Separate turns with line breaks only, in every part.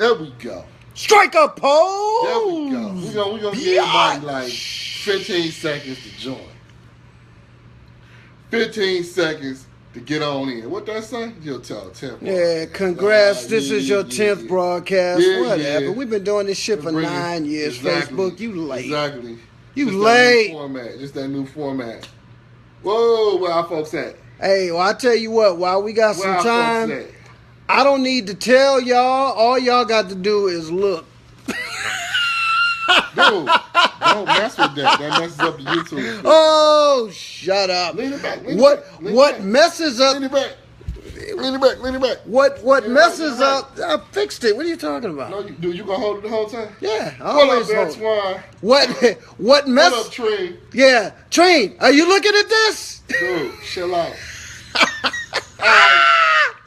There we go.
Strike a pose.
There we go. We're gonna give everybody like 15 seconds to join. 15 seconds to get on in. What that say? You'll tell 10.
Yeah, congrats. This is your 10th broadcast. Whatever. Yeah. We've been doing this shit for 9 years. Exactly. Facebook, you late.
Exactly.
You just late.
Just that new format. Whoa, where our folks at?
Hey, well, I tell you what, while we got some time, I don't need to tell y'all. All y'all got to do is look.
Dude, don't mess with that. That messes up the YouTube.
Oh, shut up.
Lean it back.
What messes up?
Lean it back. Lean it back.
What messes up? I fixed it. What are you talking about?
No, you gonna hold it the whole time?
Yeah, I always hold it. What mess?
What up, Treen?
Yeah, Treen, are you looking at this?
Dude, chill out.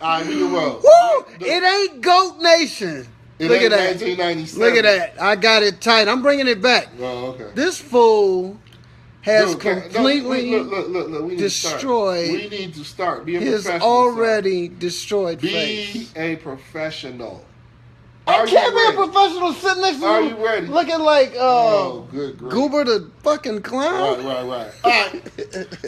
All right, we can roll.
Woo! It ain't Goat Nation. Look at that.
1997.
Look at that. I got it tight. I'm bringing it back.
Oh, okay.
This fool has completely
look,
destroyed.
We need to start. Be a
his
professional.
already destroyed face.
Be a professional.
I can't be a professional sitting next to you.
Are you ready?
Looking like
good grief.
Goober the fucking clown.
Right. All right.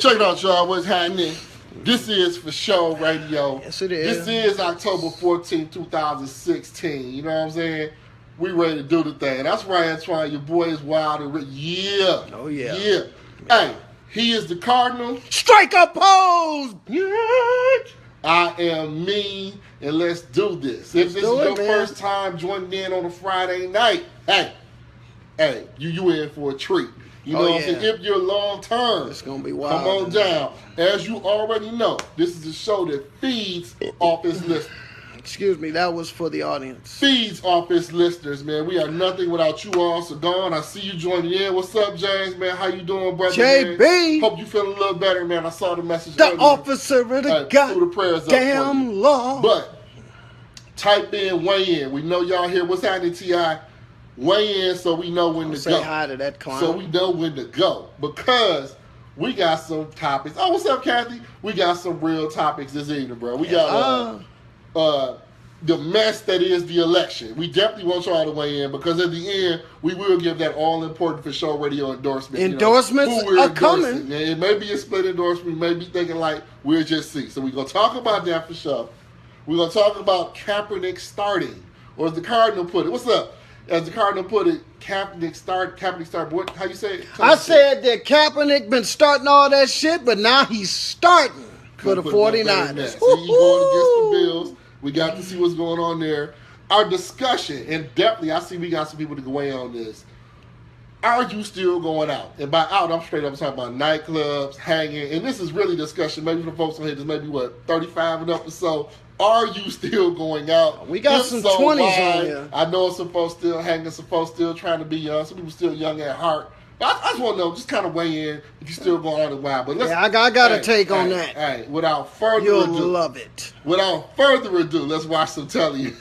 Check it out, y'all. What's happening? This is For Show Radio.
Yes, it is.
This is October 14, 2016. You know what I'm saying? We ready to do the thing. That's right, Antoine. Your boy is wild and rich. Yeah.
Oh, yeah.
Yeah. Hey, he is the Cardinal.
Strike a pose!
I am me, and let's do this. If this is your first time joining in on a Friday night, hey, you in for a treat. You know what I'm saying? If you're long term,
it's gonna be wild.
Come on down. As you already know, this is a show that feeds off its listeners.
Excuse me, that was for the audience.
Feeds off its listeners, man. We are nothing without you all. So Dawn, I see you joining in. What's up, James, man? How you doing, brother?
JB.
Man? Hope you feeling a little better, man. I saw the message.
The
earlier.
officer of the goddamn law.
But type in, weigh in. We know y'all here. What's happening, T.I.? Weigh in so we know when to go.
Say hi to that clown.
So we know when to go. Because we got some topics. Oh, what's up, Kathy? We got some real topics this evening, bro. We got the mess that is the election. We definitely want y'all to weigh in because at the end, we will give that all-important For Show Radio endorsement.
Endorsements are coming.
It may be a split endorsement. We may be thinking like, we'll just see. So we're going to talk about that for sure. We're going to talk about Kapernick starting. Or as the Cardinal put it. What's up? As the Cardinal put it, Kapernick start. What? How you say it?
I said that Kaepernick been starting all that shit, but now he's starting for the 49ers.
So he's going against the Bills. We got to see what's going on there. Our discussion, and definitely I see we got some people to go in on this. Are you still going out? And by out, I'm straight up talking about nightclubs, hanging, and this is really discussion. Maybe for the folks on here, there's maybe 35 and up or so. Are you still going out?
We got some 20s on here.
I know some folks still hanging, some folks still trying to be young, some people still young at heart. But I just want to know, just kind of weigh in if you're still going out and wild. But let's,
I got a take on that.
Hey, without further
You'll
ado,
love it.
Without further ado, let's watch some telly.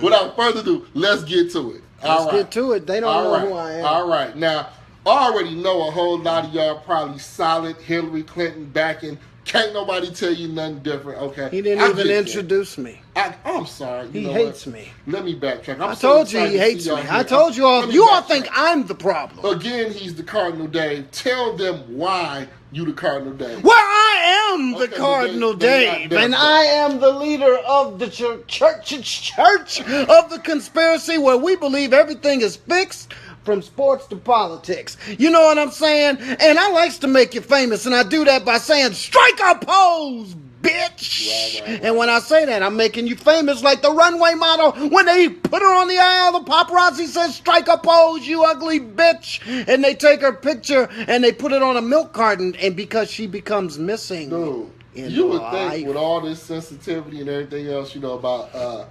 Without further ado, let's get to it.
Let's get to it. They don't know who I am.
All right. Now, I already know a whole lot of y'all probably solid Hillary Clinton backing. Can't nobody tell you nothing different. Okay.
He didn't even introduce me.
I'm sorry.
He hates me.
Let me backtrack.
I told you he hates me. I told you all. You all think I'm the problem.
Again, he's the Cardinal Dave. Tell them why you the Cardinal Dave.
Well, I am the Cardinal Dave, and I am the leader of the church of the conspiracy where we believe everything is fixed. From sports to politics. You know what I'm saying? And I likes to make you famous, and I do that by saying, strike a pose, bitch! Right. And when I say that, I'm making you famous like the runway model when they put her on the aisle, the paparazzi says, strike a pose, you ugly bitch! And they take her picture, and they put it on a milk carton, and because she becomes missing.
Dude, you would think with all this sensitivity and everything else, about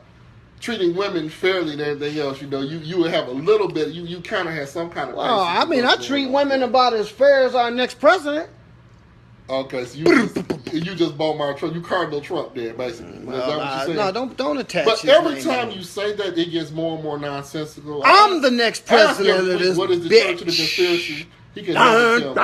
treating women fairly and everything else, you would have a little bit, you kind of have some kind of...
Well, I treat women about as fair as our next president.
Okay, so you just bought my Trump. You Cardinal Trump there, basically.
Well, is that what you're saying? No, don't attach
But every time you say that, it gets more and more nonsensical.
I'm the next president of this
What is the
bitch.
Church of the Conspiracy? He can never kill me.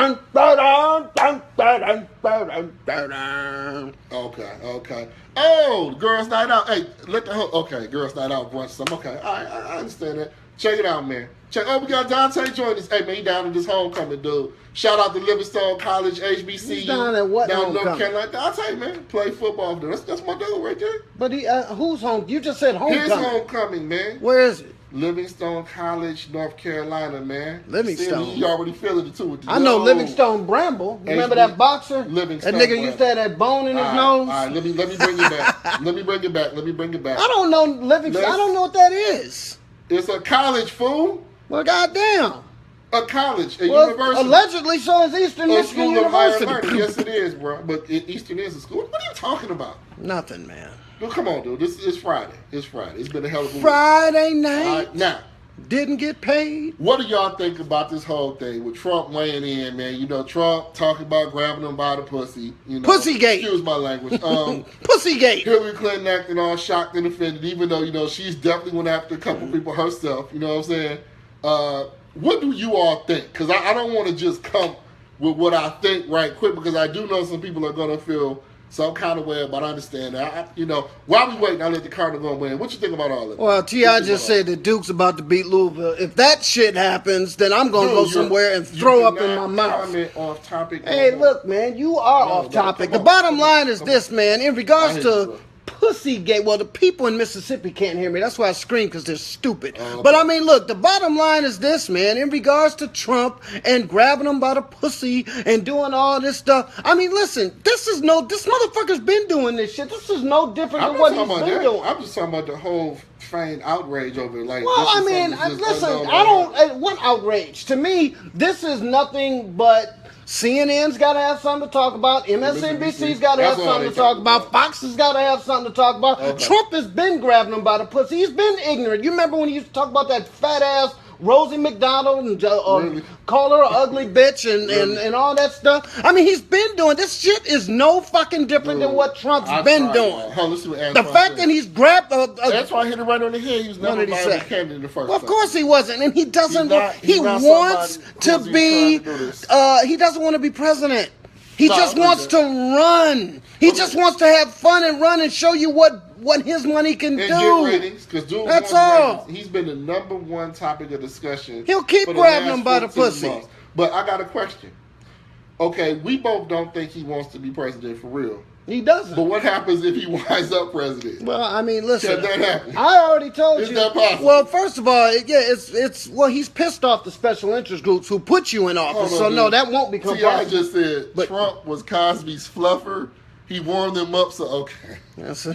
Okay. Oh, girls' night out. Hey, okay, girls' night out brunch. Okay, I understand that. Check it out, man. We got Dante joining us. Hey, man, he down in this homecoming, dude. Shout out to Livingstone College, HBCU.
He's down at what
down in
homecoming?
North Carolina. Dante, man, play football. That's my dude right there.
But who's home? You just said homecoming.
His homecoming, man.
Where is it?
Livingstone College, North Carolina, man.
Livingstone.
See, you already feeling it too. With the
I know Livingstone Bramble. Remember that boxer?
Livingstone.
That nigga used to have that bone in his nose.
All right, let me bring it back. Let me bring it back.
I don't know Livingstone. I don't know what that is.
It's a college, fool.
Well, goddamn.
A college, university.
Allegedly, so is Eastern Michigan University.
Yes, it is, bro. But Eastern is a school. What are you talking about?
Nothing, man.
Dude, come on, dude. This is Friday. It's Friday. It's been a hell of a week.
Friday night.
All right, now,
didn't get paid.
what do y'all think about this whole thing with Trump weighing in, man? You know, Trump talking about grabbing them by the pussy. You know,
PussyGate.
Excuse my language.
PussyGate.
Hillary Clinton acting all shocked and offended, even though, you know, she's definitely went after a couple people herself. You know what I'm saying? What do you all think? Because I don't want to just come with what I think right quick, because I do know some people are going to feel some kind of way about understanding. You know, while we wait, I let the Cardinal go and win. What you think about all of it?
Well, T.I. just said that Duke's about to beat Louisville. If that shit happens, then I'm going to go somewhere and throw up in my mouth.
Off topic.
Hey, look, man, you are off topic. The bottom line is this, man. In regards to PussyGate, well, the people in Mississippi can't hear me. That's why I scream, because they're stupid. Okay. But I mean, look, the bottom line is this, man. In regards to Trump and grabbing him by the pussy and doing all this stuff. I mean, listen, this motherfucker's been doing this shit. This is no different than what he's been doing.
I'm just talking about the whole feigned outrage over it. Like,
well, I mean, listen, I don't. What outrage? To me, this is nothing but. CNN's got to have something to talk about. MSNBC's got to have something to talk about. Fox has got to have something to talk about. Okay. Trump has been grabbing him by the pussy. He's been ignorant. You remember when he used to talk about that fat ass Rosie McDonald and call her an ugly bitch and all that stuff? I mean, he's been doing this shit is no fucking different than what Trump's been doing. The fact that he's grabbed
that's why I hit it right on the head. He was never a candidate in the first place.
Of course he wasn't, and he doesn't. He wants to be. He doesn't want to be president. He just wants to run. He just wants to have fun and run and show you what his money can do.
Get ratings, that's
all.
Ratings. He's been the number one topic of discussion.
He'll keep grabbing them by the pussy.
Months. But I got a question. Okay, we both don't think he wants to be president for real.
He doesn't.
But what happens if he winds up president?
Well, I mean, listen.
Can that happen?
I already told you.
Is that possible?
Well, first of all, he's pissed off the special interest groups who put you in office. No, that won't become possible.
I just said Trump was Cosby's fluffer. He warmed them up, so okay.
So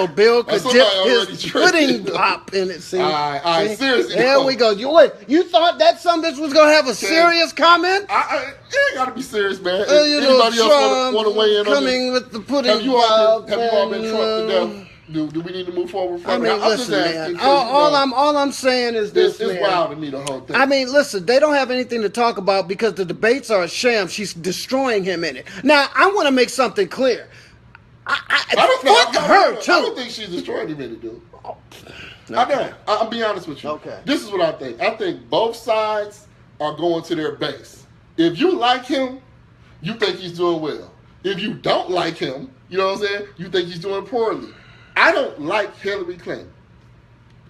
Bill could dip his pudding pop in it. See?
All right, seriously.
There we go. You thought that some bitch was gonna have a serious comment?
It ain't gotta be serious, man.
Anybody
else want to weigh in on this?
Coming with the pudding
have you all been Trump to death? Do we need to move forward?
I mean, listen, man. All I'm saying is this, man.
It's wild to me, the whole thing.
I mean, listen, they don't have anything to talk about because the debates are a sham. She's destroying him in it. Now, I want to make something clear. Fuck her, too.
I don't think she's destroying him in it, dude. Okay. I don't. I'll be honest with you.
Okay.
This is what I think. I think both sides are going to their base. If you like him, you think he's doing well. If you don't like him, you know what I'm saying? You think he's doing poorly. I don't like Hillary Clinton.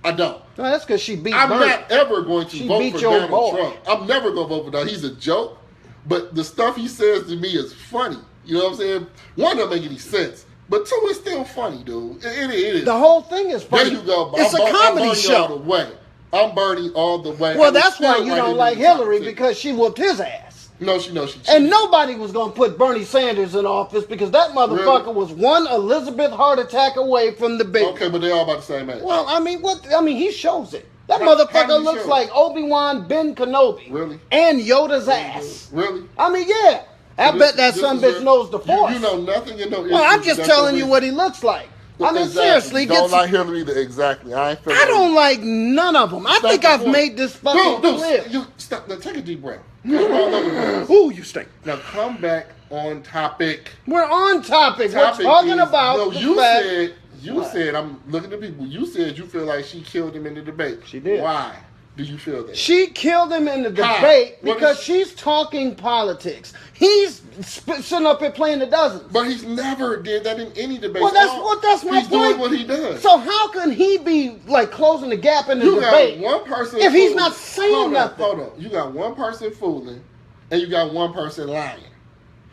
I don't.
No, that's because she beat
I'm
Bernie.
not ever going to vote for Donald Trump. I'm never going to vote for Donald. He's a joke. But the stuff he says to me is funny. You know what I'm saying? One, doesn't make any sense. But two, it's still funny, dude. It is.
The whole thing is funny.
There you go.
It's a comedy show.
All the way. I'm Bernie all the way.
Well, that's why you don't like Hillary, because she whooped his ass.
No, she cheated.
And nobody was going to put Bernie Sanders in office because that motherfucker was one Elizabeth heart attack away from the baby.
Okay, but they're all about the same age.
Well, I mean, he shows it. That motherfucker looks like Obi-Wan Ben Kenobi.
Really?
And Yoda's ass.
Really?
I mean, yeah. I bet that son bitch knows the Force.
You know nothing. You know.
Well, I'm just telling you what he looks like. I mean, seriously.
Don't like Hillary either. Exactly. I
don't like none of them. I think I've made this fucking clear.
You stop. Now take a deep breath.
Ooh, you stink.
Now come back on topic.
We're on topic. We're talking about.
No, you said. I'm looking at people. You said you feel like she killed him in the debate.
She did.
Why? do you feel that?
She killed him in the debate because she's talking politics. He's sitting up here playing the dozens.
But he's never did that in any debate.
Well, that's my point.
He's doing what he does.
So how can he be like closing the gap in the debate?
You got one person
if he's not saying nothing.
Hold on. You got one person fooling, and you got one person lying.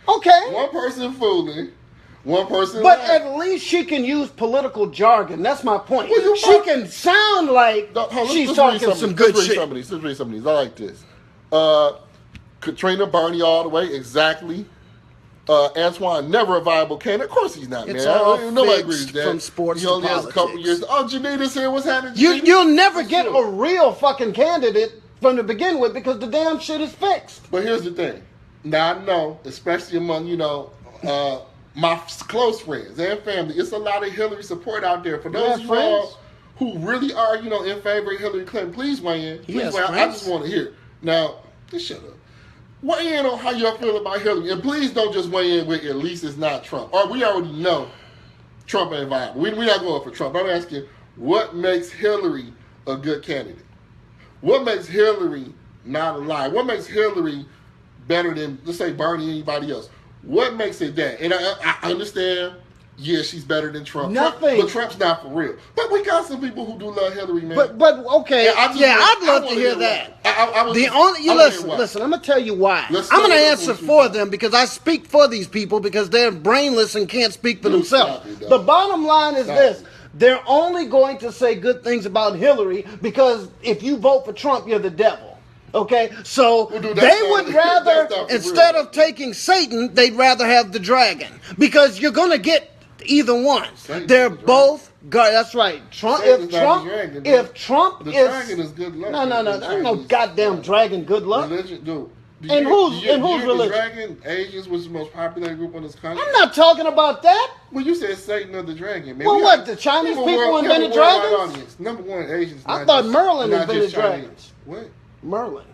Okay.
One person fooling. One person
But
lying.
at least she can use political jargon. That's my point.
Well,
she can sound like she's talking some good shit.
Let's read some of these. I like this. Katrina Barney all the way. Exactly. Antoine, never a viable candidate. Of course he's not,
it's
man.
All
Nobody agrees with that.
From sports
he only
to
has a couple years. Oh, Janita's here. What's happening?
You'll never get a real fucking candidate from the begin with because the damn shit is fixed.
But here's the thing. Now, I know, especially among, my close friends and family, it's a lot of Hillary support out there. For those of you all who really are, in favor of Hillary Clinton, please weigh in. Please weigh in. I just want to hear. Now, just shut up. Weigh in on how y'all feel about Hillary. And please don't just weigh in with at least it's not Trump. Or we already know Trump ain't viable. We're not going for Trump. I'm asking, what makes Hillary a good candidate? What makes Hillary not a liar? What makes Hillary better than, let's say, Bernie or anybody else? What makes it that? And I understand, yeah, she's better than Trump.
Nothing.
But Trump's not for real. But we got some people who do love Hillary, man.
But okay, I'd love to hear that. Listen, I'm gonna tell you why. I'm gonna answer for them because I speak for these people because they're brainless and can't speak for themselves. The bottom line is this. They're only going to say good things about Hillary because if you vote for Trump, you're the devil. Okay, so they would rather, instead of taking Satan, they'd rather have the dragon because you're going to get either one. They're both God. That's right. If Trump is,
dragon is good luck.
No, ain't no goddamn dragon good luck.
Religion, dude.
And whose religion?
The dragon, Asians was the most popular group on this country.
I'm not talking about that.
Well, you said Satan of the dragon, man.
Well, what, the Chinese people invented dragons?
Number one, Asians.
I thought Merlin invented dragons.
What?
Merlin.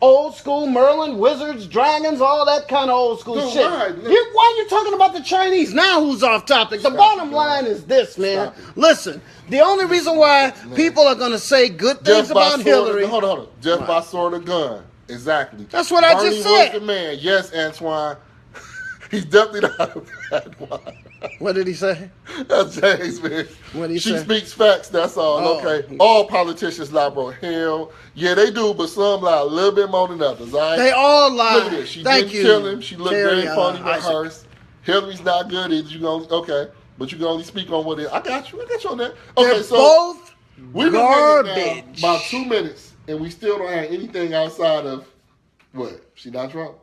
Old school Merlin, wizards, dragons, all that kind of old school shit. Why are you talking about the Chinese now? Who's off topic? The bottom line is this, man. Listen, the only reason why people are going to say good things about Hillary.
Hold on. Just by sword of gun. Exactly.
That's what I just said.
Was the man. Yes, Antoine. He's definitely not a bad one.
What did he say?
That's James, man.
What did he say?
She speaks facts, that's all. Okay. All politicians lie, bro. Hell, yeah, they do, but some lie a little bit more than others, all right?
They all lie.
Look at this. She didn't kill him. She looked very funny with hers. Hillary's not good either. But you can only speak on what it is. I got you on that. Okay,
they're both
we've been
garbage.
About 2 minutes, and we still don't have anything outside of what? She not Trump?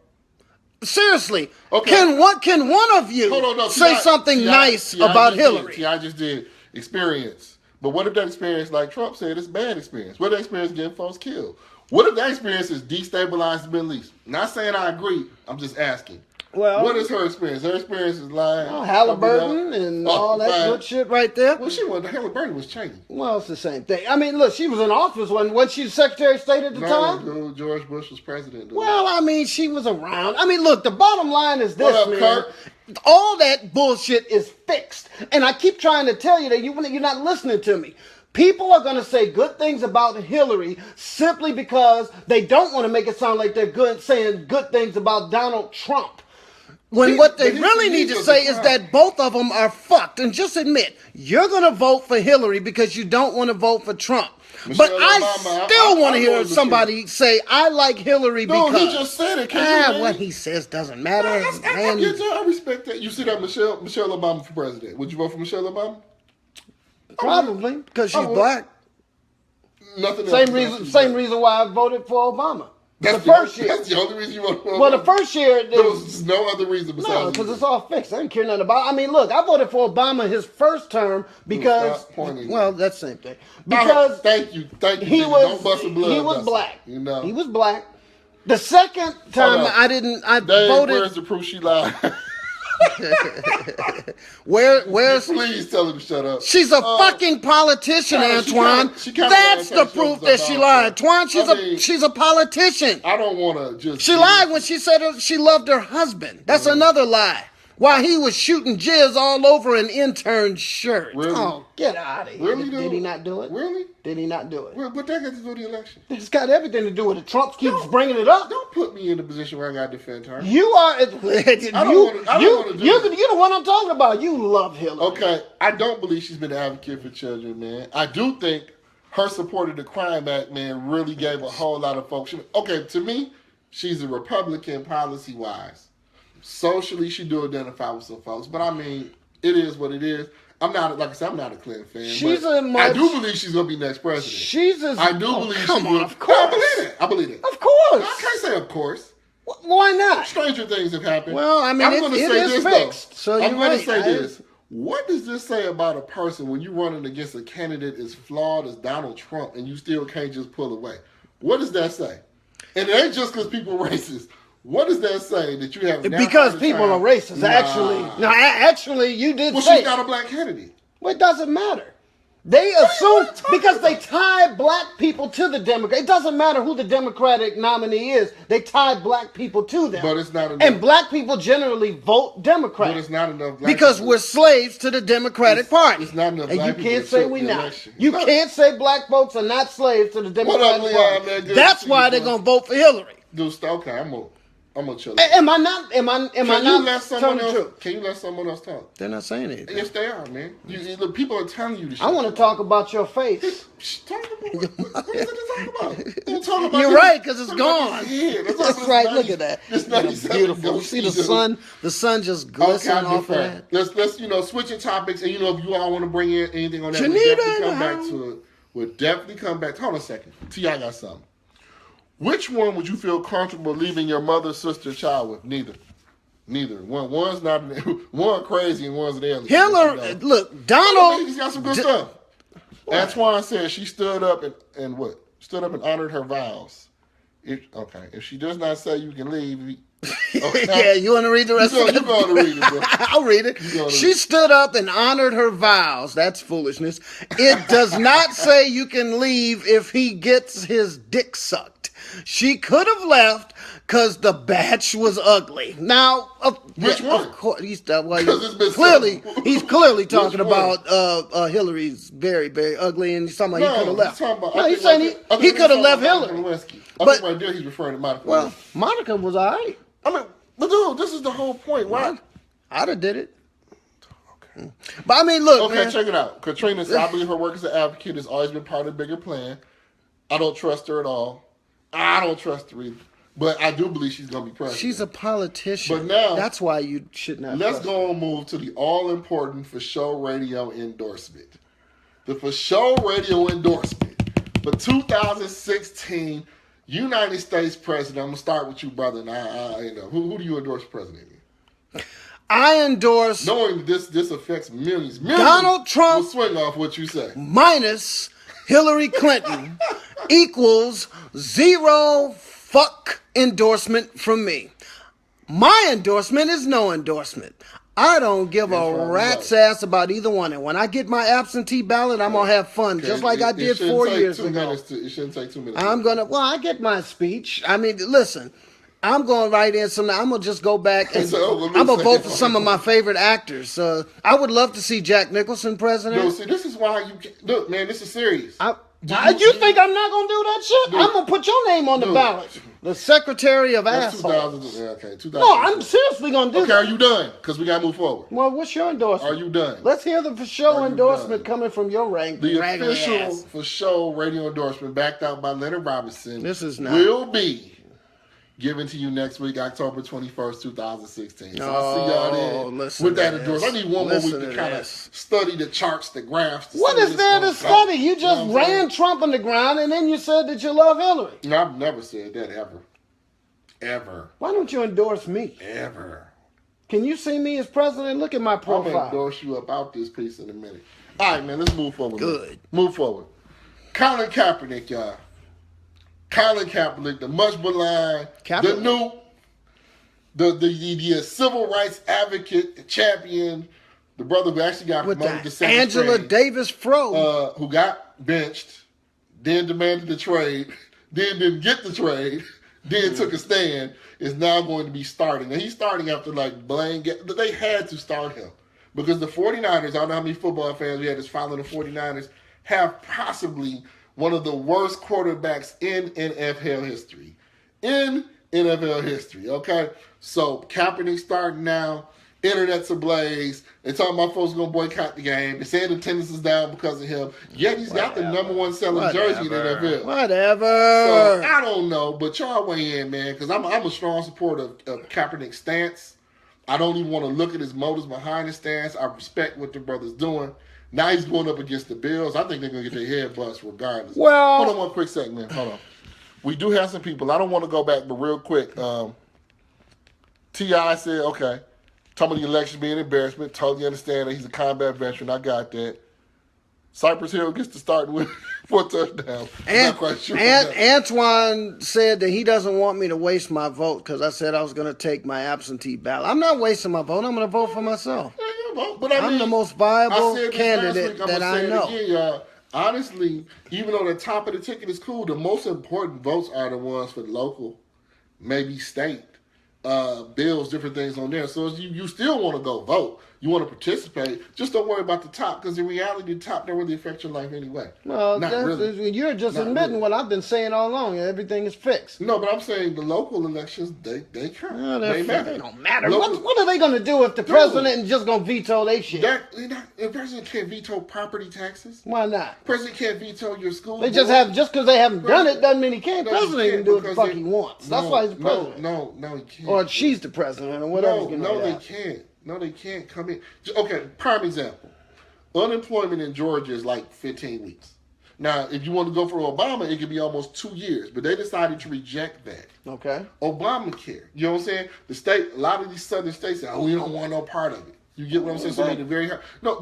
Seriously, can one of you say something nice about Hillary?
I just did experience. But what if that experience, like Trump said, is bad experience? What if that experience getting folks killed? What if that experience is destabilized the Middle East? Not saying I agree. I'm just asking.
Well,
what is her experience? Her experience is lying.
Halliburton and all that good shit right there.
Well, Halliburton was Cheney.
Well, it's the same thing. I mean, look, she was in office when she was Secretary of State at the time.
No, George Bush was president.
Well, I mean, she was around. I mean, look, the bottom line is this, man. Kurt? All that bullshit is fixed. And I keep trying to tell you that you're not listening to me. People are going to say good things about Hillary simply because they don't want to make it sound like they're saying good things about Donald Trump. When what they really need to say is that both of them are fucked. And just admit, you're going to vote for Hillary because you don't want to vote for Trump. But I still want to hear somebody say, I like Hillary because...
No, he just said it.
What he says doesn't matter.
I respect that. You see that Michelle Obama for president. Would you vote for Michelle Obama?
Probably, because she's black.
Nothing
else. Same reason why I voted for Obama.
That's the first year. That's the only reason you voted for Obama?
Well, the first year...
There was no other reason besides...
No, because it's all fixed. I didn't care nothing about it. I mean, look, I voted for Obama his first term because... Well, that's the same thing. Because...
Thank you.
He was black.
You know.
He was black. The second time I voted...
Where's the proof she lied?
Where's
please tell him to shut up.
She's a fucking politician, Antoine. That's the proof that she lied. Antoine, she's a politician.
I don't want to just.
She lied when she said she loved her husband. That's another lie. while he was shooting jizz all over an intern's shirt.
Really?
Oh, get out of here.
Really,
Did he not do it?
Really?
Did he not do it?
Well, but that got to do with the election.
It's got everything to do with it. Trump keeps bringing it up.
Don't put me in a position where I got to defend her.
You are.
I don't want to do
You're the one I'm talking about. You love Hillary.
Okay, I don't believe she's been an advocate for children, man. I do think her support of the Crime Act, man, really gave a whole lot of folks. Okay, to me, she's a Republican policy-wise. Socially, she do identify with some folks. But, I mean, it is what it is. I'm not, like I said, I'm not a Clinton fan. I do believe she's going to be next president. I do believe she will.
Of course.
I believe it.
Of course.
I can't say of course.
Why not?
Stranger things have happened.
Well, I mean, it is fixed. So
I'm going to say this. What does this say about a person when you're running against a candidate as flawed as Donald Trump and you still can't just pull away? What does that say? And it ain't just because people are racist. What does that say that you have?
Because people are racist. Actually, you did say.
Well, she's not a black candidate.
Well, it doesn't matter. They assume because they tie black people to the Democrat. It doesn't matter who the Democratic nominee is. They tie black people to them.
But it's not enough.
And black people generally vote Democrat.
But it's not enough black
because
people.
We're slaves to the Democratic Party.
It's not enough black
and
people.
You can't say we not.
Election.
You can't say black folks are not slaves to the Democratic Party. That's why they're gonna vote for Hillary.
Okay, I'm gonna chill.
Am I not? Am I not
telling the truth? Can you let someone else talk?
They're not saying anything.
Yes, they are, man. The people are telling you the shit.
I want to talk about your face.
Talk about what is it to talk about?
You're right, because it's gone.
That's
right. Look at that.
It's
beautiful. You see the sun? The sun just glistening off of that.
Let's switch topics, and if you all want to bring in anything on that, we'll definitely come back. Hold on a second. T.I. got something. Which one would you feel comfortable leaving your mother, sister, child with? Neither. One's not one crazy and one's an alien.
Hillary, look, Donald.
He's got some good stuff. What? Antoine said she stood up and what? Stood up and honored her vows. If she does not say you can leave. Okay.
Yeah, you want to read the rest of it?
You're going to read it, bro.
I'll read it. She stood up and honored her vows. That's foolishness. It does not say you can leave if he gets his dick sucked. She could have left because the batch was ugly. Now,
which one?
Of course, he's clearly talking about Hillary's very, very ugly, and he's talking about he could have left. He's saying he could have left Hillary.
But right there, he's referring to Monica.
Well, Monica was all right.
I mean, but dude, this is the whole point. Why?
I'd have did it. Okay. But I mean, look.
Okay, check it out. Katrina said, I believe her work as an advocate has always been part of the bigger plan. I don't trust her at all. I don't trust her either. But I do believe she's going to be president.
She's a politician.
But now,
that's why you should not.
Let's go and move to the all-important For Show Radio endorsement. The For Show Radio endorsement for 2016 United States president. I'm going to start with you, brother. And who do you endorse president?
I endorse...
Knowing this affects millions.
Donald Trump...
will swing off what you say.
Minus Hillary Clinton equals zero fuck endorsement from me. My endorsement is no endorsement. I don't give a rat's ass about either one. And when I get my absentee ballot, I'm going to have fun, just like I did 4 years ago.
It shouldn't take 2 minutes.
I get my speech. I mean, listen, I'm going to write in some. I'm going to just go back and I'm going to vote for some of my favorite actors. I would love to see Jack Nicholson president.
No, see, this is why you can't. Look, man, this is serious.
You think I'm not going to do that shit? I'm going to put your name on the ballot. The Secretary of Assholes.
2000.
No, I'm seriously going to do that.
Okay, are you done? Because we got to move forward.
Well, what's your endorsement?
Are you done?
Let's hear the For Show endorsement coming from your rank.
The official For Show radio endorsement backed out by Leonard Robinson will be given to you next week, October 21st, 2016. So I'll see y'all there with that endorsement. I need one more week to kind of study the charts, the graphs.
What is there to study? You just ran Trump on the ground and then you said that you love Hillary.
No, I've never said that ever. Ever.
Why don't you endorse me?
Ever.
Can you see me as president? Look at my profile.
I'm going to endorse you about this piece in a minute. All right, man, let's move forward.
Good.
Man. Move forward. Colin Kaepernick, y'all. Colin Kaepernick, the much maligned, the civil rights advocate, the champion, the brother who actually got promoted to second
Angela Davis Fro,
who got benched, then demanded the trade, then didn't get the trade, then took a stand, is now going to be starting. And he's starting after like Blaine. They had to start him because the 49ers, I don't know how many football fans we had that's following the 49ers, have possibly one of the worst quarterbacks in NFL history. Okay? So Kaepernick starting now. Internet's ablaze. They're talking about folks going to boycott the game. They're saying attendance is down because of him. Yet he's got the number one selling jersey in the NFL.
Whatever.
So I don't know, but y'all weigh in, man, because I'm a strong supporter of Kaepernick's stance. I don't even want to look at his motives behind his stance. I respect what the brother's doing. Now he's going up against the Bills. I think they're going to get their head bust regardless.
Well,
hold on one quick second, man. Hold on. We do have some people. I don't want to go back, but real quick. T.I. said, okay. Talking about the election being an embarrassment. Totally understand that he's a combat veteran. I got that. Cypress Hill gets to start with 4 touchdowns.
And Antoine said that he doesn't want me to waste my vote because I said I was going to take my absentee ballot. I'm not wasting my vote. I'm going to vote for myself.
But
I'm the most viable candidate that I know.
Again, honestly, even though the top of the ticket is cool, the most important votes are the ones for the local, maybe state. Bills, different things on there. So you still want to go vote. You want to participate. Just don't worry about the top because in reality, the top don't really affect your life anyway.
Well, you're just admitting what I've been saying all along. Everything is fixed.
No, but I'm saying the local elections, they count. They matter.
They don't matter. What are they going to do if the president is just going to veto their shit?
The president can't veto property taxes.
Why not?
The president can't veto your school.
They just because they haven't done it doesn't mean he can't. The president can do what the fuck he wants. That's why he's the president.
No, he can't.
Or she's the president or whatever.
No, they can't. No, they can't come in. Okay, prime example. Unemployment in Georgia is like 15 weeks. Now, if you want to go for Obama, it could be almost 2 years. But they decided to reject that.
Okay.
Obamacare. You know what I'm saying? A lot of these southern states say, oh, we don't want no part of it. You get what I'm saying? So they made it very hard. No,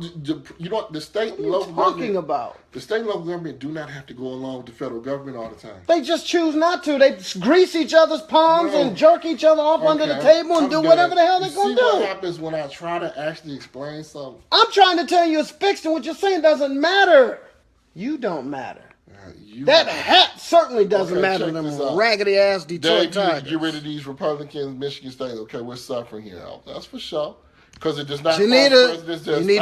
you know the state and local government. The state and local government do not have to go along with the federal government all the time.
They just choose not to. They grease each other's palms and jerk each other off under the table and do whatever the hell they're going to do.
See what happens when I try to actually explain something?
I'm trying to tell you it's fixed and what you're saying doesn't matter. You don't matter. That hat certainly doesn't matter to them raggedy ass Detroit Tigers.
Get rid of these Republicans, Michigan State. Okay, we're suffering here. That's for sure. Because it does not.
You need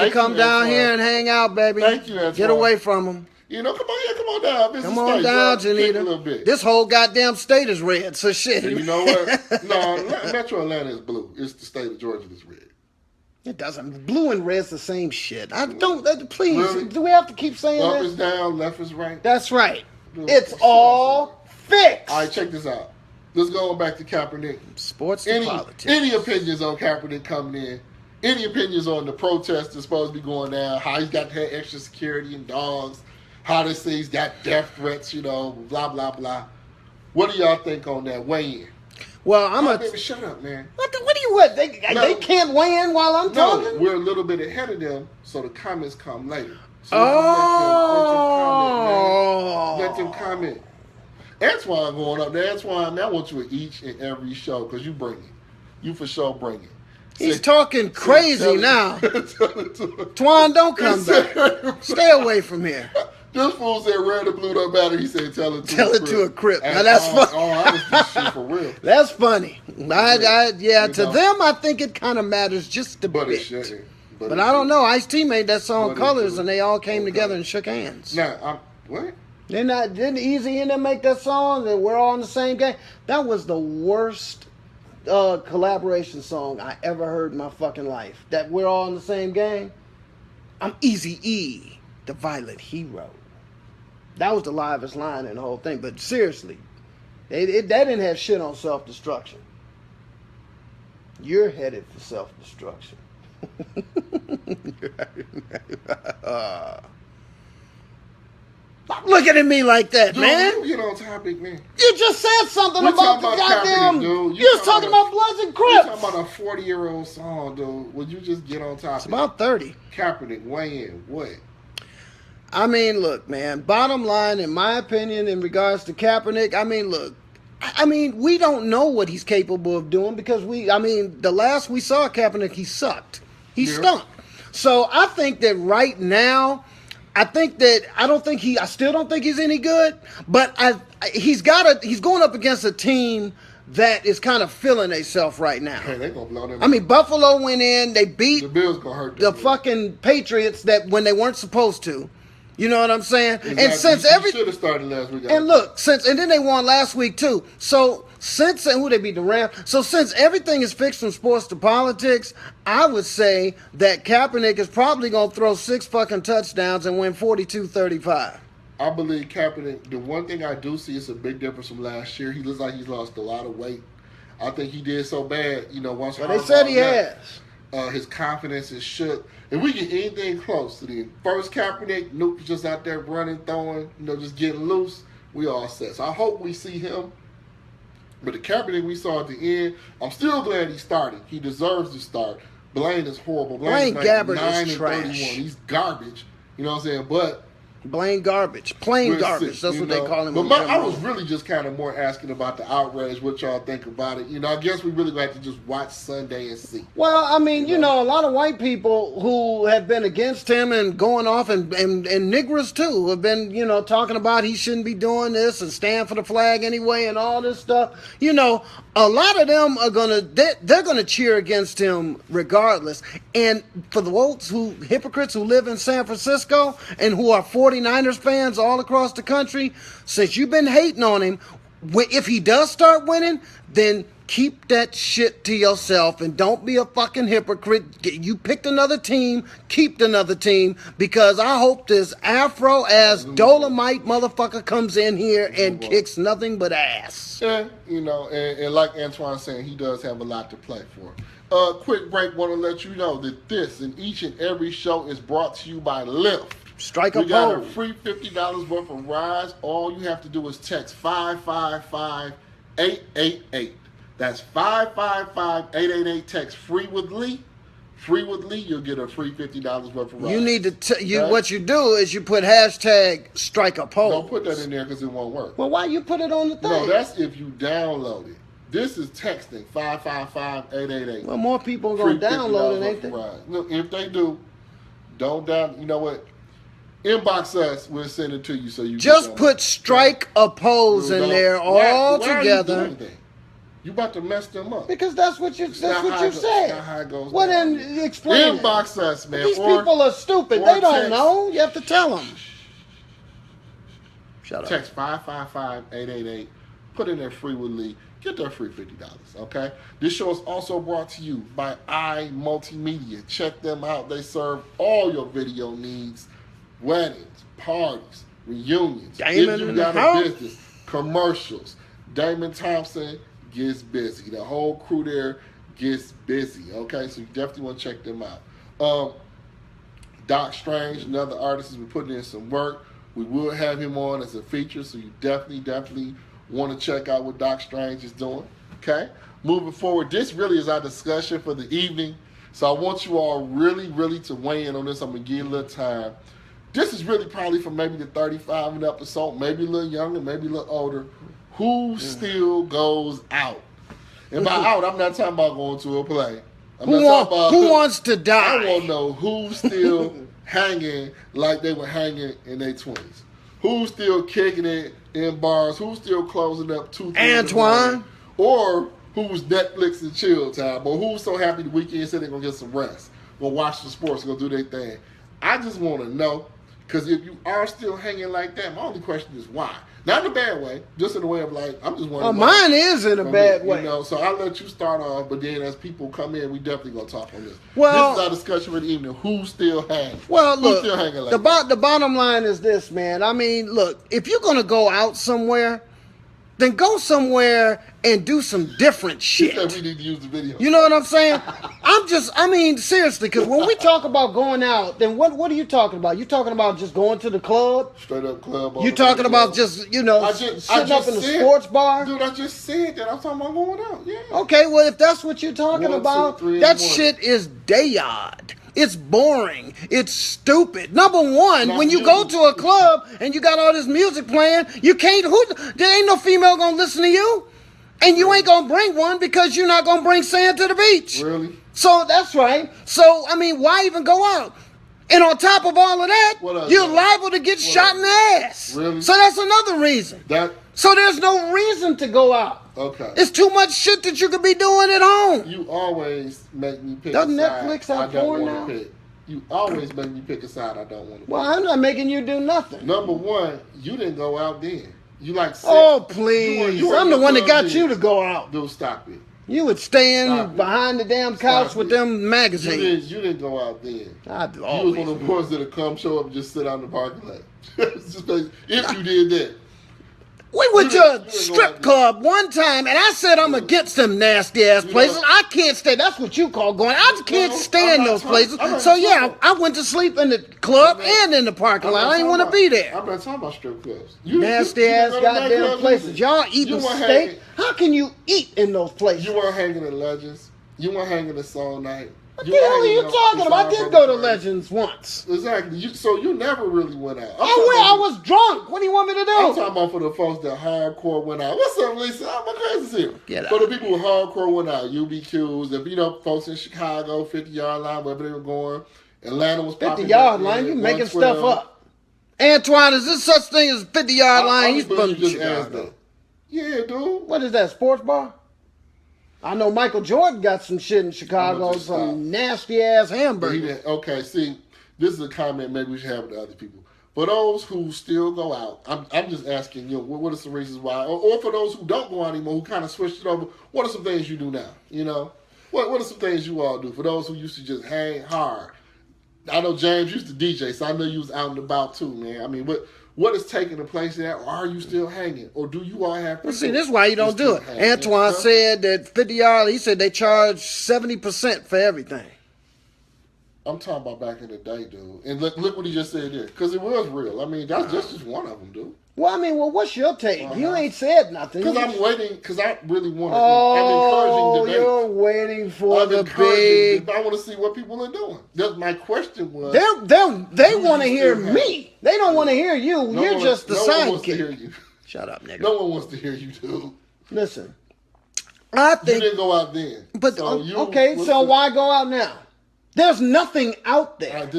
to come down here and hang out, baby.
Thank you, Antoine.
Get away from them.
You know, come on down.
Come on down, Janita.
A little bit.
This whole goddamn state is red, so shit.
You know what? No, Metro Atlanta is blue. It's the state of Georgia that's red.
It doesn't. Blue and red's the same shit. Please.
Really?
Do we have to keep saying that?
Up is down, left is right.
That's right. It's all fixed.
All right, check this out. Let's go back to Kaepernick.
Sports to politics.
Any opinions on Kaepernick coming in? Any opinions on the protest that's supposed to be going down? How he's got to have extra security and dogs? How they say he's got death threats, blah, blah, blah. What do y'all think on that? Weigh in.
Well,
baby, shut up, man.
What do you want? They can't weigh in while I'm talking?
No, we're a little bit ahead of them, so the comments come later. So let them comment. Antoine going up there. Antoine, man, I want you at each and every show because you bring it. You for sure bring it.
He's talking crazy now. Twan, don't come back. Stay away from here.
This fool said red or blue don't matter. He said tell it to a
crip. Now that's funny.
I was just shit for real.
That's funny. To them, I think it kind of matters just a bit.
It shouldn't.
But I don't know. Ice-T made that song Colors, and they all came together and shook hands.
Now, what?
Didn't Easy and them make that song? That we're all in the same game. That was the worst collaboration song I ever heard in my fucking life. That we're all in the same game. I'm Eazy-E, the violent hero. That was the livest line in the whole thing. But seriously, they didn't have shit on self-destruction. You're headed for self-destruction. Stop looking at me like that,
dude,
man.
You get on topic, man.
You just said something about the goddamn. You was talking about Bloods and Crips.
You're talking about a 40-year-old song, dude. Would you just get on topic?
It's about 30.
Kaepernick, weigh in. What?
I mean, look, man. Bottom line, in my opinion, in regards to Kaepernick, we don't know what he's capable of doing because the last we saw Kaepernick, he sucked. He stunk. So I think that right now, I still don't think he's any good, but he's going up against a team that is kind of feeling themselves right now.
Hey, they gonna blow them.
I mean, Buffalo went in, they beat
the Bills gonna hurt
the fucking Patriots that when they weren't supposed to. You know what I'm saying?
Exactly.
And since
should have started last week.
And look, and then they won last week too. So who they beat, the Rams. So since everything is fixed from sports to politics, I would say that Kaepernick is probably gonna throw 6 fucking touchdowns and win 42-35.
I believe Kaepernick, the one thing I do see is a big difference from last year. He looks like he's lost a lot of weight. I think he did so bad, once.
But they said he has.
His confidence is shook. If we get anything close to the first Kaepernick, Nuke's just out there running, throwing, just getting loose, we all set. So I hope we see him. But the Kaepernick we saw at the end, I'm still glad he started. He deserves to start. Blaine is horrible.
Blaine Gabbert is
9-31. He's garbage. You know what I'm saying? But
Blaine garbage. Plain garbage. That's what they call him.
But I was really just kind of more asking about the outrage, what y'all think about it. I guess we really got to just watch Sunday and see.
Well, I mean, a lot of white people who have been against him and going off and niggers too have been, talking about he shouldn't be doing this and stand for the flag anyway and all this stuff. A lot of them are they're gonna cheer against him regardless. And for the hypocrites who live in San Francisco and who are 49ers fans all across the country, since you've been hating on him, if he does start winning, then keep that shit to yourself and don't be a fucking hypocrite. You picked another team, keep another team, because I hope this Afro-ass Dolomite motherfucker comes in here and kicks nothing but ass.
Yeah, and like Antoine saying, he does have a lot to play for. Quick break, want to let you know that this and each and every show is brought to you by Lyft.
Strike a
pose. We got a
pose.
free $50 worth of rides. All you have to do is text 555-888. That's 555-888. Text free with Lee. Free with Lee, you'll get a free $50 worth of rides.
You need to what you do is you put hashtag strike a pose.
Don't put that in there because it won't work.
Well, why you put it on the thing?
No, that's if you download it. This is texting 555-888.
Well, more people are going to download it, ain't they?
Look, if they do, don't down. You know what? Inbox us. We'll send it to you so you
just put strike a pose in there all together.
Are you doing that? You about to mess them up
because that's what you said.
That's not how it goes.
Well, then explain.
Inbox us, man.
These people are stupid. They don't know. You have to tell them. Shut up.
Text 555-888. Put in there free with Lee. Get that free $50. Okay. This show is also brought to you by iMultimedia. Check them out. They serve all your video needs. Weddings, parties, reunions. If you got a business, commercials. Damon Thompson gets busy. The whole crew there gets busy. Okay, so you definitely want to check them out. Doc Strange, another artist, has been putting in some work. We will have him on as a feature, so you definitely want to check out what Doc Strange is doing. Okay, moving forward, this really is our discussion for the evening. So I want you all really to weigh in on this. I'm gonna give you a little time. This is really probably for maybe the 35 and up or so, maybe a little younger, maybe a little older. Who still goes out? And by out, I'm not talking about going to a play.
Who wants to die?
I want to know who's still hanging like they were hanging in their 20s. Who's still kicking it in bars? Who's still closing up 2-3
Antoine?
Or who's Netflix and chill time? Or who's so happy the weekend said they're going to get some rest? Going to watch the sports, going to do their thing. I just want to know. Because if you are still hanging like that, my only question is why? Not in a bad way, just in a way of like, I'm just wondering.
Mine is in a bad way.
So I'll let you start off, but then as people come in, we definitely going to talk on this.
Well,
this is our discussion for the evening. Who's still hanging?
Well, look,
still hanging like
the bottom line is this, man. I mean, look, if you're going to go out somewhere, then go somewhere and do some different shit.
We need to use the video.
You know what I'm saying? Seriously, because when we talk about going out, then what are you talking about? You talking about just going to the club?
Straight up club.
You talking about just, sitting up in the sports bar?
Dude, I just said that. I'm talking about going out, yeah.
Okay, well, if that's what you're talking about, that shit is day-odd. It's boring. It's stupid. Number one, when you go to a club and you got all this music playing, there ain't no female gonna listen to you. And you ain't gonna bring one because you're not gonna bring sand to the beach.
Really?
So that's right. So, I mean, why even go out? And on top of all of that, you're liable to get shot in the ass.
Really?
So that's another reason. So there's no reason to go out.
Okay.
It's too much shit that you could be doing at home.
You always make me pick
Doesn't
a side
Netflix have
I don't
porn
want
now?
to pick. You always make me pick a side I don't want to pick.
Well, I'm not making you do nothing.
Number one, you didn't go out then. You like sex.
Oh, please. I'm the one that got you to go out.
Dude, stop it.
You would stand behind the damn couch with them magazines.
You didn't go out then.
I
You was one of the ones that would come, show up, and just sit out in the parking lot. If you did that.
We went to a strip club one time, and I said I'm against them nasty-ass places. I can't stay. That's what you call going. I can't stand those places. So, yeah, I went to sleep in the club and in the parking lot. I didn't want to be there.
I'm not talking about strip clubs.
Nasty-ass goddamn places. Y'all eating steak? How can you eat in those places?
You weren't hanging at Legends. You weren't hanging at Soul Night.
What the hell are you talking about? I did go to Legends once.
Exactly. So you never really went out.
I was drunk. What do you want me to do?
I'm talking about for the folks that hardcore went out. What's up, Lisa? My cousin's here.
Get out.
For the people who hardcore went out, UBQs, if folks in Chicago, 50-yard line, wherever they were going, Atlanta was popping.
50-yard line? You making stuff up. Antoine, is this such thing as 50-yard line? He's from Chicago.
Yeah, dude.
What is that, sports bar? I know Michael Jordan got some shit in Chicago, some nasty-ass hamburgers.
Okay, see, this is a comment maybe we should have with the other people. For those who still go out, I'm just asking, what are some reasons why? Or for those who don't go out anymore, who kind of switched it over, what are some things you do now? What are some things you all do? For those who used to just hang hard. I know James used to DJ, so I know you was out and about too, man. I mean, what is taking the place there? Or are you still hanging? Or do you all have...
Well, see, this is why you don't do it. Antoine said that 50-yard, he said they charge 70% for everything.
I'm talking about back in the day, dude. And look what he just said there. Because it was real. I mean, that's just one of them, dude.
Well, what's your take? You ain't said nothing.
Because I'm waiting, because I really want to... I'm encouraging debate.
You're waiting for the big...
I want to see what people are doing. My question was...
They want to hear me. They don't want to hear you. You're just the sidekick.
No one wants to hear you.
Shut up, nigga.
No one wants to hear you, dude.
Listen, I think...
You didn't go out then.
But, so why go out now? There's nothing out there.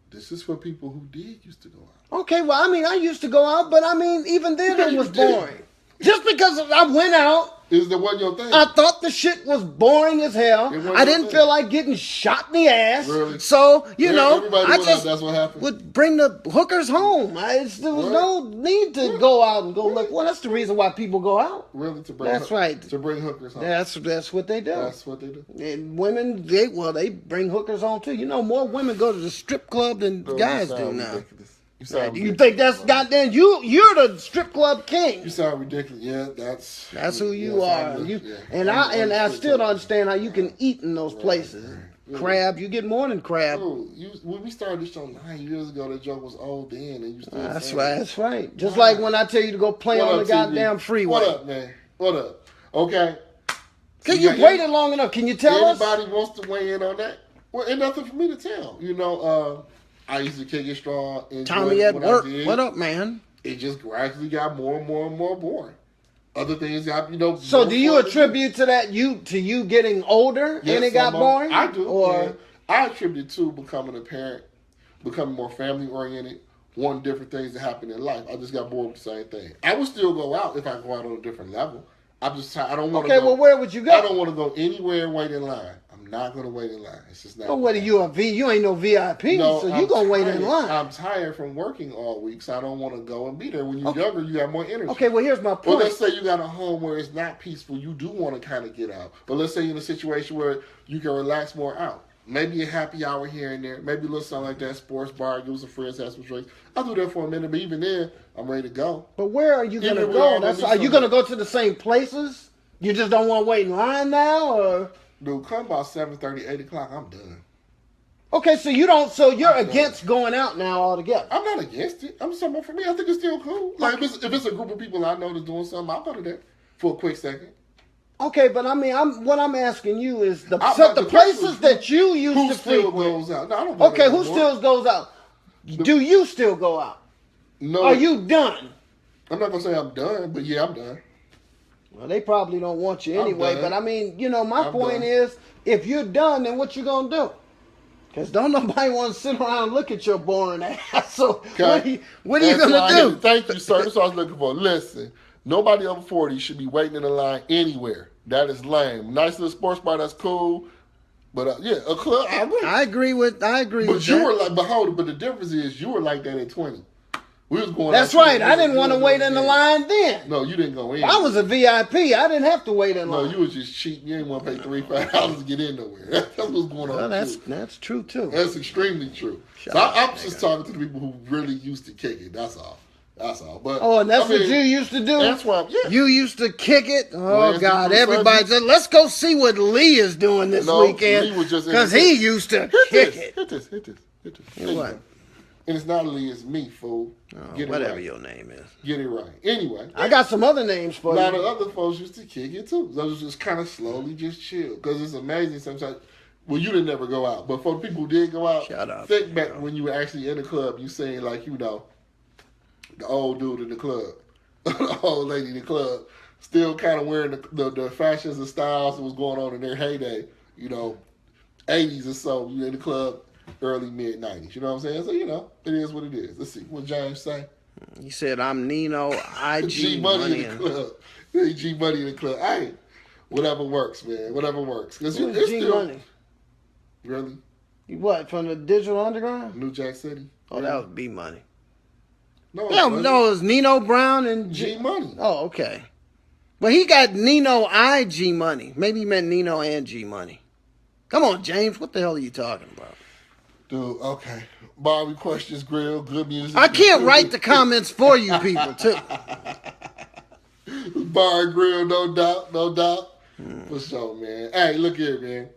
This is for people who did used to go out.
Okay, well, I used to go out, but even then it was boring. Just because I went out.
Is that what your thing?
I thought the shit was boring as hell. I didn't feel like getting shot in the ass.
Really?
So,
I just that's what happened.
Would bring the hookers home. There was no need to go out and go look. Well, that's the reason why people go out.
Really? To bring To bring hookers home.
That's what they do.
That's what they do.
And women, they bring hookers home too. More women go to the strip club than guys do now. You think that's goddamn you're the strip club king?
You sound ridiculous. Yeah, that's
who you are. I still don't understand how you can eat in those places. Crab, you get more than crab.
Dude, when we started this show 9 years ago, that joke was old then, and you still.
That's right. That's right. Just like when I tell you to go play on the goddamn freeway.
What up, man? What up? Okay.
Can you waited long enough? Can you tell us?
Anybody wants to weigh in on that? Well, ain't nothing for me to tell. I used to kick it strong.
Tommy at work. What up, man?
It just gradually got more and more and more boring. Other things got,
So do you attribute to that to you getting older and it got boring?
I do. Or I attribute to becoming a parent, becoming more family oriented, wanting different things to happen in life. I just got bored with the same thing. I would still go out if I go out on a different level. I don't want to go.
Okay, well, where would you go?
I don't want to go anywhere and wait in line. I'm not going to wait in line. It's just not.
Oh, what are you, you ain't no VIP, so you going to wait in line.
I'm tired from working all week, so I don't want to go and be there. When you're younger, you have more energy.
Okay, well, here's my point.
Well, let's say you got a home where it's not peaceful. You do want to kind of get out. But let's say you're in a situation where you can relax more out. Maybe a happy hour here and there. Maybe a little something like that, sports bar, give some friends, have some drinks. I'll do that for a minute, but even then, I'm ready to go.
But where are you going to go? Are you going to go to the same places? You just don't want to wait in line now, or?
Dude, come about 7:30, 8 o'clock, I'm done.
Okay, so you're against going out now altogether.
I'm not against it. I'm just talking about for me, I think it's still cool. Like, if it's a group of people I know that's doing something, I'll go to that for a quick second.
Okay, but what I'm asking you is the places that you used to frequent.
Who still goes out? No, I don't.
Okay, who still goes out? Do you still go out?
No.
Are you done?
I'm not gonna say I'm done, but yeah, I'm done.
Well, they probably don't want you anyway. But I mean, my point is, if you're done, then what you gonna do? Because don't nobody want to sit around and look at your boring ass. So
Okay.
what are you going to do?
Thank you, sir. That's what I was looking for. Listen, nobody over 40 should be waiting in a line anywhere. That is lame. Nice little sports bar, that's cool. But yeah, a club, I agree.
I agree with
you
that.
were like, but the difference is you were like that at 20. We was going.
That's right. I didn't want to wait in the line then.
No, you didn't go in.
I was a VIP. I didn't have to wait in line.
No, you was just cheating. You didn't want to pay $3-5 to get in nowhere. That's what's going on.
Well, that's true too.
That's extremely true. I'm just talking to the people who really used to kick it. That's all. But
and that's what you used to do.
That's why. Yeah.
You used to kick it. Oh God! Everybody said, "Let's go see what Lee is doing this weekend." Because he used to kick it.
Hit this.
What?
And it's not Lee, it's me, fool.
Whatever your name is.
Get it right. Anyway.
I got some other names for you.
A lot of other folks used to kick it too. Those just kind of slowly just chill. Because it's amazing sometimes. Well, you didn't never go out. But for the people who did go out,
shut up.
Think back when you were actually in the club, you saying like, the old dude in the club, the old lady in the club, still kind of wearing the fashions and styles that was going on in their heyday, 80s or so. You in the club. Early mid-90s, you know what I'm saying? So, it is what it is. Let's see what James say.
He said, "I'm Nino, IG
G Money in the club. G Money in the club. Hey, whatever works, man. Whatever works. Because it's
G
still
Money.
Really?
What, from the Digital Underground?
New Jack City.
Oh, that was B Money.
No,
it was Nino Brown and
G Money.
Oh, okay. But he got Nino IG Money. Maybe he meant Nino and G Money. Come on, James. What the hell are you talking about?
Dude, okay. Bobby Questions Grill, good music.
I can't write the comments for you people, too.
Bar Grill, no doubt. For sure, man. Hey, look here, man.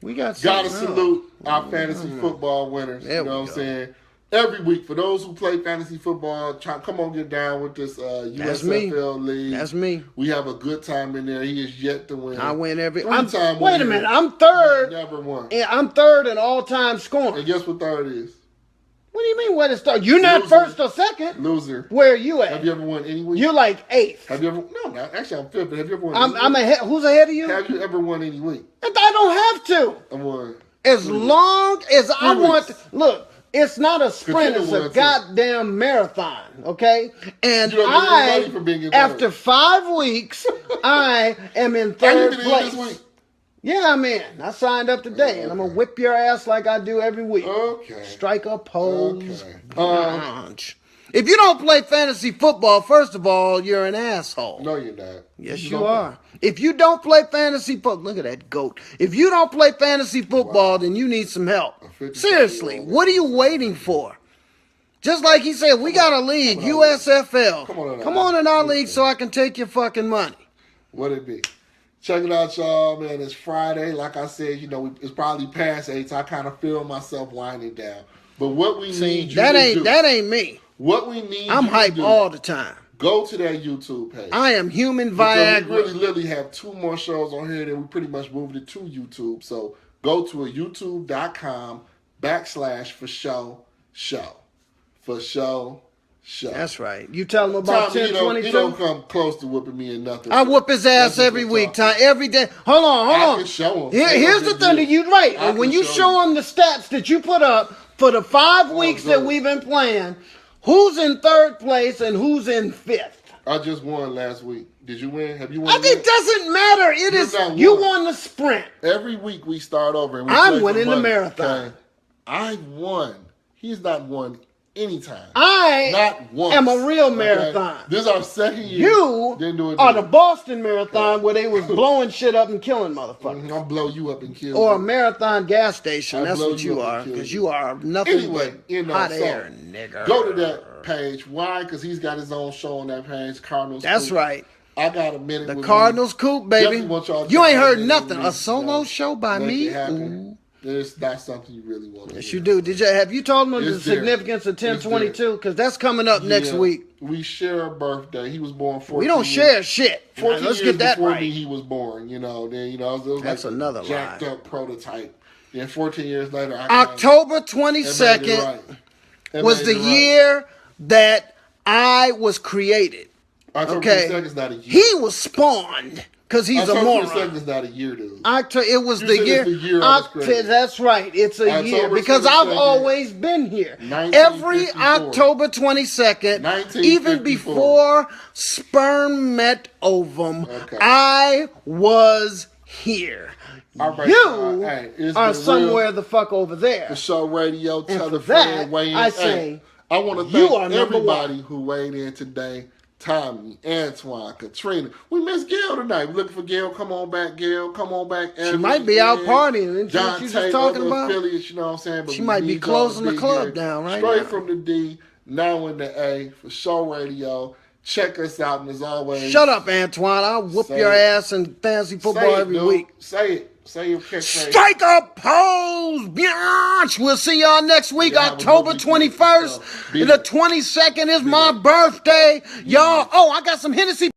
We got
gotta salute our fantasy football winners. You know what I'm saying? Every week, for those who play fantasy football, come on, get down with this USFL league.
That's me.
We have a good time in there. He is yet to win.
I win every
time.
Wait a minute, I'm third.
Never won.
Yeah, I'm third in all-time scoring.
And guess what third is?
What do you mean? What is third? You're not first or second.
Loser.
Where are you at?
Have you ever won any week?
You're like eighth.
Have you ever? No, actually, I'm fifth. But have you ever won?
I'm ahead. Who's ahead of you?
Have you ever won any week?
I don't have to.
I won.
As long as I want. Look. It's not a sprint, it's a goddamn marathon, okay? And after 5 weeks, I am in third place.
This week?
Yeah, I'm in. I signed up today, and I'm going to whip your ass like I do every week.
Okay.
Strike a pose. Punch. If you don't play fantasy football, first of all, you're an asshole.
No, you're not.
Yes, you are. If you don't play fantasy football, look at that goat. If you don't play fantasy football, then you need some help. Seriously, what are you waiting for? Just like he said, we got a league, USFL. Come on in our league so I can take your fucking money.
What it be? Check it out, y'all, man. It's Friday. Like I said, it's probably past 8, so I kind of feel myself winding down. But what we need you to do.
That ain't me.
What we need
I'm hype all the time.
Go to that YouTube page.
I am human Viagra.
We really literally have 2 more shows on here, and we pretty much moved it to YouTube. So go to youtube.com/for-show. For show.
That's right. You tell him about 1022.
He don't come close to whooping me in nothing.
I whoop his ass every week, every day. Hold on.
I can show him.
Here's the thing that you're right. And when you show him the stats that you put up for the 5 weeks that we've been playing, who's in third place and who's in fifth?
I just won last week. Did you win? Have you won?
It doesn't matter. You won the sprint.
Every week we start over. And
I'm winning the marathon.
Okay. I won. He's not won anytime.
I am a real marathon.
This is our second year.
You are the Boston Marathon where they was blowing shit up and killing motherfuckers.
I'll blow you up and kill you.
Or a marathon gas station. That's what you are. Because you are nothing but hot air, nigga.
Go to that page. Why? Because he's got his own show on that page, Cardinal.
That's right.
I got a minute.
The Cardinals Coop, baby. You ain't heard nothing. A solo show by me?
That's not something you really want to do.
Yes, you do. Have you told him the significance of 1022? Because that's coming up next week.
We share a birthday. He was born 14
We don't share shit.
14
Let's
years
get that
before
right.
me, he was born. It was
that's like another
jacked up prototype. Then 14 years later,
October 22nd was the year that I was created.
October 22nd is not a year.
He was spawned Because he's a moron.
October 22nd is not a year, dude.
It was
You
the
said
year.
it's the year I was created.
That's right. It's a
October
year. Because
22nd,
I've always been here.
1954.
Every October 22nd,
1954.
even before sperm met ovum,
Okay.
I was here.
All right,
You
hey, it's
are
been
somewhere
real.
the fuck over there.
The show radio, tell
for
a friend,
that,
weigh in.
I
Hey,
say,
I want to
you
thank
are number
everybody who weighed in today. Tommy, Antoine, Katrina. We miss Gail tonight. We're looking for Gail. Come on back, Gail. Come on back.
She might be out partying. Isn't
John
she
Tate,
just talking
other
about?
affiliates, you know what I'm saying? But
She
we
might be
need y'all to
closing the
be
club
here.
down right
Straight
now.
from the D, now in the A, for show radio. Check us out, and as always,
Shut up, Antoine. I'll whoop
Say
your
it.
ass in fantasy football
say it,
every
dude.
week.
Say it. Say your catchphrase.
Strike a pose, bitch. We'll see y'all next week,
Yeah, have a
October
good weekend.
21st.
Be
The
there.
22nd is
Be
my
there.
birthday. Y'all, I got some Hennessy.